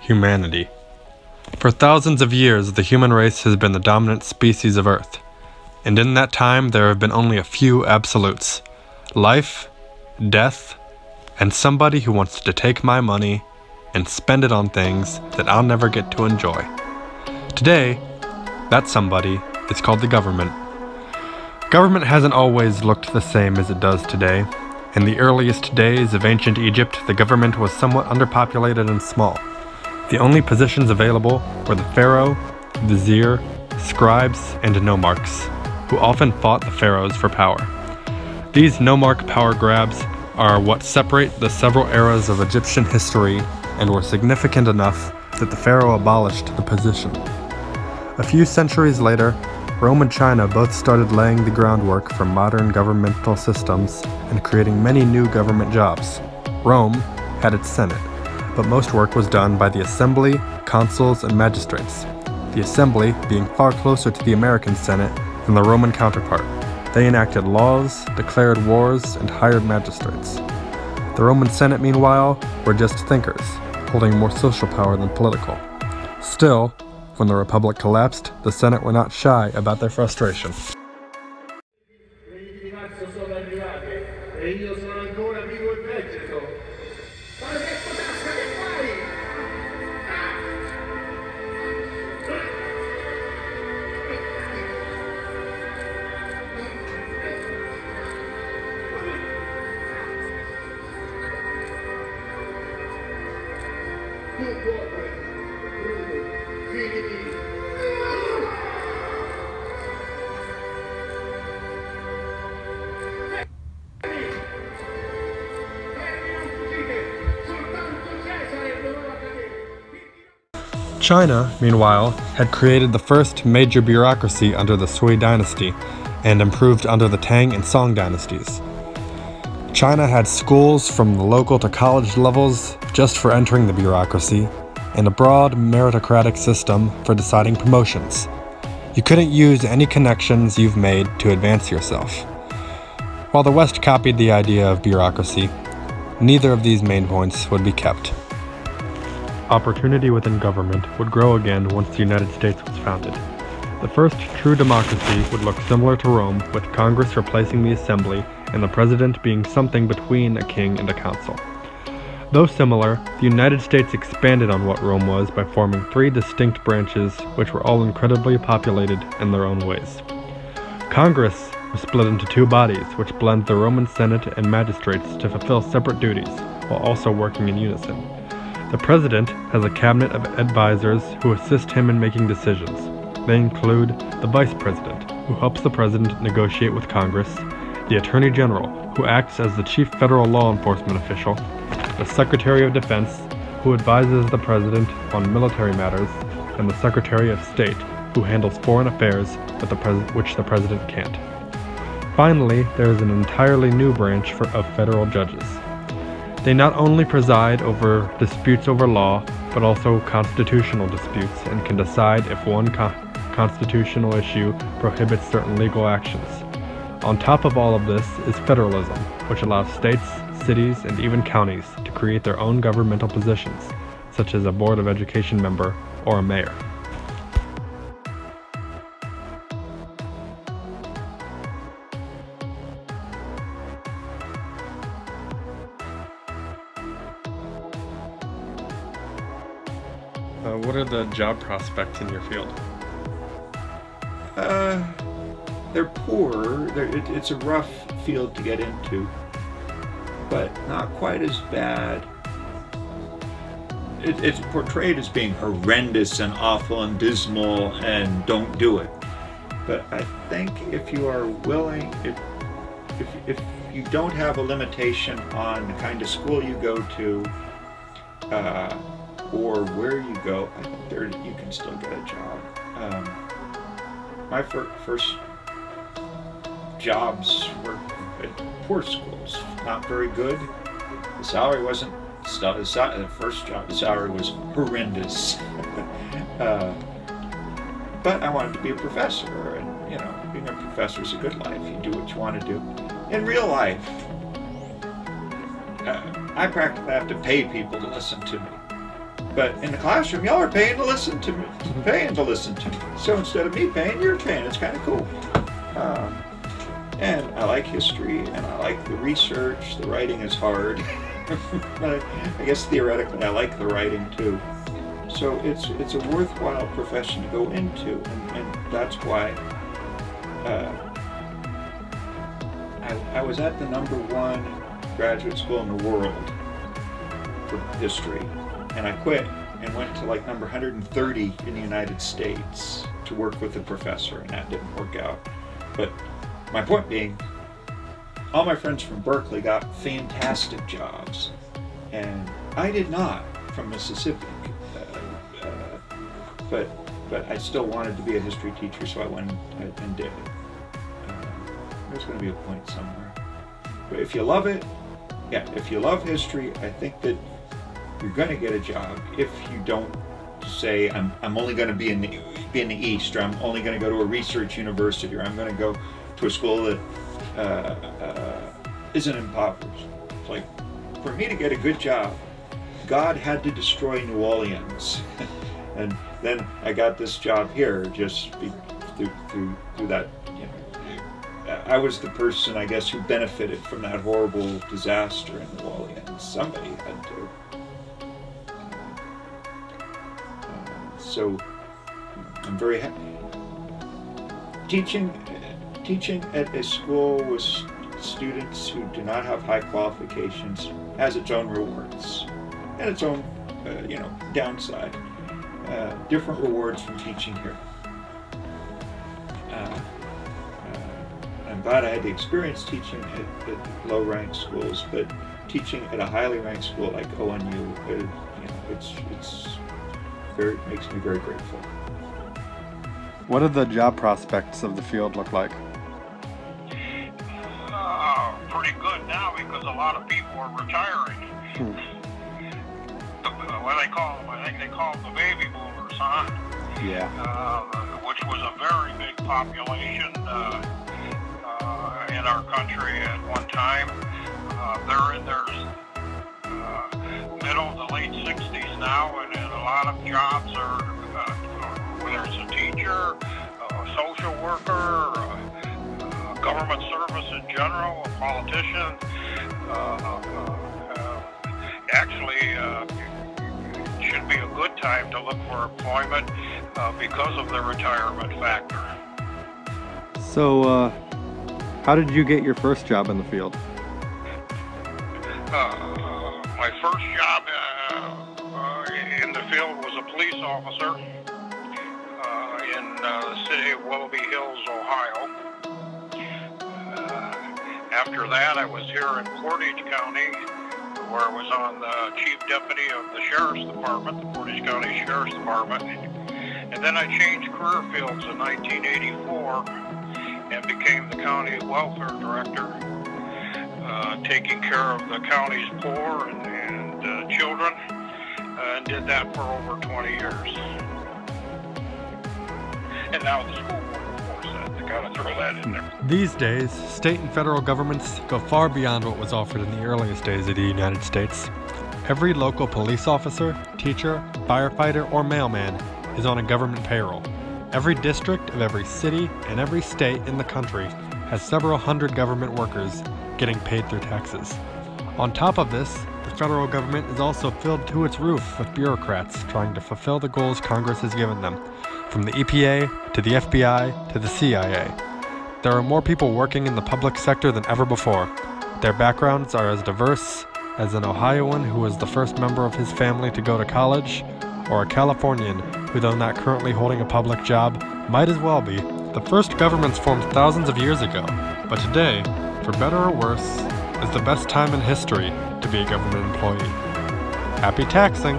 Humanity. For thousands of years, the human race has been the dominant species of Earth, and in that time there have been only a few absolutes: life, death, and somebody who wants to take my money and spend it on things that I'll never get to enjoy. Today, that somebody is called the government. Government hasn't always looked the same as it does today. In the earliest days of ancient Egypt, the government was somewhat underpopulated and small. The only positions available were the pharaoh, vizier, scribes, and nomarchs, who often fought the pharaohs for power. These nomarch power grabs are what separate the several eras of Egyptian history and were significant enough that the pharaoh abolished the position. A few centuries later, Rome and China both started laying the groundwork for modern governmental systems and creating many new government jobs. Rome had its Senate, but most work was done by the assembly, consuls, and magistrates, the assembly being far closer to the American Senate than the Roman counterpart. They enacted laws, declared wars, and hired magistrates. The Roman Senate, meanwhile, were just thinkers, holding more social power than political. Still, when the Republic collapsed, the Senate were not shy about their frustration. China, meanwhile, had created the first major bureaucracy under the Sui dynasty and improved under the Tang and Song dynasties. China had schools from the local to college levels just for entering the bureaucracy, and a broad meritocratic system for deciding promotions. You couldn't use any connections you've made to advance yourself. While the West copied the idea of bureaucracy, neither of these main points would be kept. Opportunity within government would grow again once the United States was founded. The first true democracy would look similar to Rome, with Congress replacing the assembly and the president being something between a king and a council. Though similar, the United States expanded on what Rome was by forming three distinct branches, which were all incredibly populated in their own ways. Congress was split into two bodies, which blend the Roman Senate and magistrates to fulfill separate duties, while also working in unison. The president has a cabinet of advisors who assist him in making decisions. They include the vice president, who helps the president negotiate with Congress, the attorney general, who acts as the chief federal law enforcement official, the secretary of defense, who advises the president on military matters, and the secretary of state, who handles foreign affairs which the president can't. Finally, there is an entirely new branch of federal judges. They not only preside over disputes over law, but also constitutional disputes, and can decide if one constitutional issue prohibits certain legal actions. On top of all of this is federalism, which allows states, cities, and even counties to create their own governmental positions, such as a Board of Education member or a mayor. What are the job prospects in your field? They're poor. It's a rough field to get into, but not quite as bad. It's portrayed as being horrendous and awful and dismal and don't do it. But I think if you are willing, if you don't have a limitation on the kind of school you go to, or where you go, I think you can still get a job. My first jobs were at poor schools, not very good. The salary wasn't, the first job, the salary was horrendous. But I wanted to be a professor, and you know, being a professor is a good life. You do what you want to do. In real life, I practically have to pay people to listen to me. But in the classroom, y'all are paying to listen to me. So instead of me paying, you're paying. It's kind of cool. And I like history, and I like the research. The writing is hard. But I guess theoretically, I like the writing too. So it's a worthwhile profession to go into, and that's why I was at the #1 graduate school in the world for history, and I quit and went to like number 130 in the United States to work with a professor, and that didn't work out. But my point being, all my friends from Berkeley got fantastic jobs, and I did not, from Mississippi. But I still wanted to be a history teacher, so I went and did it. There's going to be a point somewhere. But if you love it, if you love history, I think that you're going to get a job. If you don't say, I'm only going to be in the East, or I'm only going to go to a research university, or I'm going to go to a school that isn't impoverished. It's like, for me to get a good job, God had to destroy New Orleans. And then I got this job here just through that. I was the person, I guess, who benefited from that horrible disaster in New Orleans. Somebody had to. So I'm very happy. Teaching at a school with students who do not have high qualifications has its own rewards and its own, downside. Different rewards from teaching here. I'm glad I had the experience teaching at low-ranked schools, but teaching at a highly ranked school like ONU, it makes me very grateful. What do the job prospects of the field look like? Pretty good now because a lot of people are retiring. I think they call them the baby boomers, huh? Yeah. Which was a very big population in our country at one time. They're in their middle to late 60s now, and a lot of jobs are, whether it's a teacher, a social worker, government service in general, a politician. It should be a good time to look for employment because of the retirement factor. So, how did you get your first job in the field? My first job in the field was a police officer in the city of Willoughby Hills, Ohio. After that, I was here in Portage County, where I was on the chief deputy of the Sheriff's Department, the Portage County Sheriff's Department. And then I changed career fields in 1984 and became the county welfare director, taking care of the county's poor and children, and did that for over 20 years. And now the school board, of course, I gotta throw that in there. These days, state and federal governments go far beyond what was offered in the earliest days of the United States. Every local police officer, teacher, firefighter, or mailman is on a government payroll. Every district of every city and every state in the country has several hundred government workers getting paid through taxes. On top of this, the federal government is also filled to its roof with bureaucrats trying to fulfill the goals Congress has given them, from the EPA to the FBI to the CIA. There are more people working in the public sector than ever before. Their backgrounds are as diverse as an Ohioan who was the first member of his family to go to college, or a Californian who, though not currently holding a public job, might as well be. The first governments formed thousands of years ago, but today, for better or worse, is the best time in history to be a government employee. Happy taxing!